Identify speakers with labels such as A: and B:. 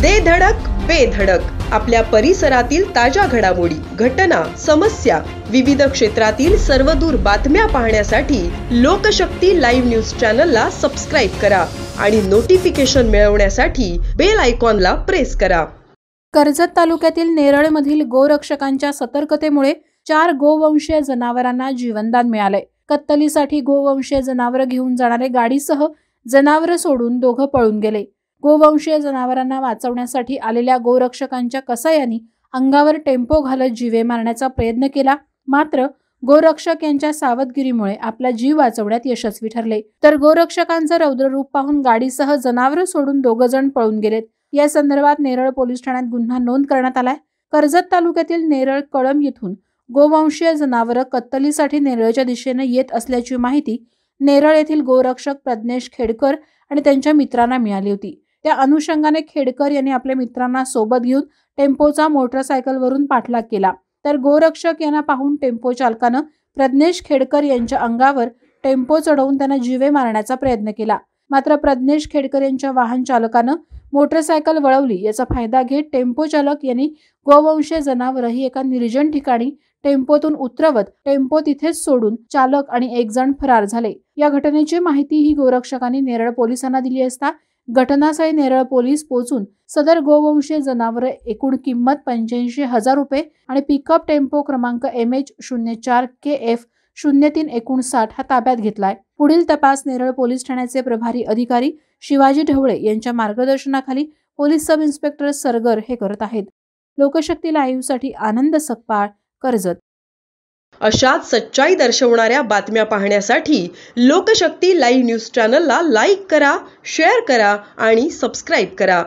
A: दे धडक बेधडक आपल्या परिसरातील ताज्या घडामोडी, घटना, समस्या, विविध क्षेत्रातील सर्वदूर बातम्या पाहण्यासाठी लोकशक्ती लाईव्ह न्यूज चॅनलला सबस्क्राईब करा आणि नोटिफिकेशन मिळवण्यासाठी बेल आयकॉनला प्रेस करा।
B: कर्जत तालुक्यातील नेरळमधील गोरक्षकांच्या सतर्कतेमुळे 4 गोवंशीय जनावरांना जीवनदान मिळाले। कत्तलीसाठी गोवंशीय जनावर घेऊन जाणारे गाडीसह जनावर सोडून दोघं पळून गेले। गोवंशीय जनावरांना वाचवण्यासाठी आलेल्या गोरक्षकांच्या कसायांनी अंगावर टेम्पो घालत जीवे मारण्याचा प्रयत्न केला, मात्र गोरक्षक यांच्या सावधगिरीमुळे आपला जीव वाचवण्यात यशस्वी ठरले। तर गोरक्षकांचं रौद्र रूप पाहून गाडीसह जनावर सोडून 2 जण पळून गेलेत। या संदर्भात नेरळ पोलीस ठाण्यात गुन्हा नोंद करण्यात आलाय। कर्जत तालुक्यातील नेरळ कळम येथून गोवंशीय जनावर कत्तलीसाठी नेरळच्या दिशेने येत असल्याची माहिती नेरळ येथील गोरक्षक प्रज्ञेश खेडकर आणि त्यांच्या मित्रांना मिळाली होती। त्या अनुषंगाने खेडकर यांनी आपल्या मित्रांना सोबत घेऊन टेम्पोचा मोटरसायकलवरून पाठलाग केला। तर गोरक्षक यांना पाहून टेम्पो चालकानं प्रज्ञेश खेडकर यांच्या अंगावर टेम्पो चढवून त्यांना जीवे मारण्याचा प्रयत्न केला, मात्र प्रज्ञेश खेडकर यांच्या वाहन चालकानं मोटरसायकल वळवली। याचा फायदा घेत टेम्पो चालक यांनी गोवंशीय जनावरही एका निर्जन ठिकाणी टेम्पोतून उतरवत टेम्पो तिथेच सोडून चालक आणि 1 जण फरार झाले। या घटनेची माहिती ही गोरक्षकांनी नेरळ पोलिसांना दिली असता घटनास्थळी नेरळ पोलीस पोहोचून सदर गोवंशीय जनावर एकूण किंमत 85,000 रुपये आणि पिकअप टेम्पो क्रमांक MH04KF0359 हा ताब्यात घेतलाय। पुढील तपास नेरळ पोलीस ठाण्याचे प्रभारी अधिकारी शिवाजी ढवळे यांच्या मार्गदर्शनाखाली पोलीस सब इन्स्पेक्टर सरगर हे करत आहेत। लोकशक्ती लाईव्ह साठी आनंद सकपाळ, कर्जत।
A: अशाच सच्चाई दर्शवणाऱ्या बातम्या पाहण्यासाठी लोकशक्ती लाईव्ह न्यूज चॅनलला लाईक करा, शेअर करा आणि सबस्क्राईब करा।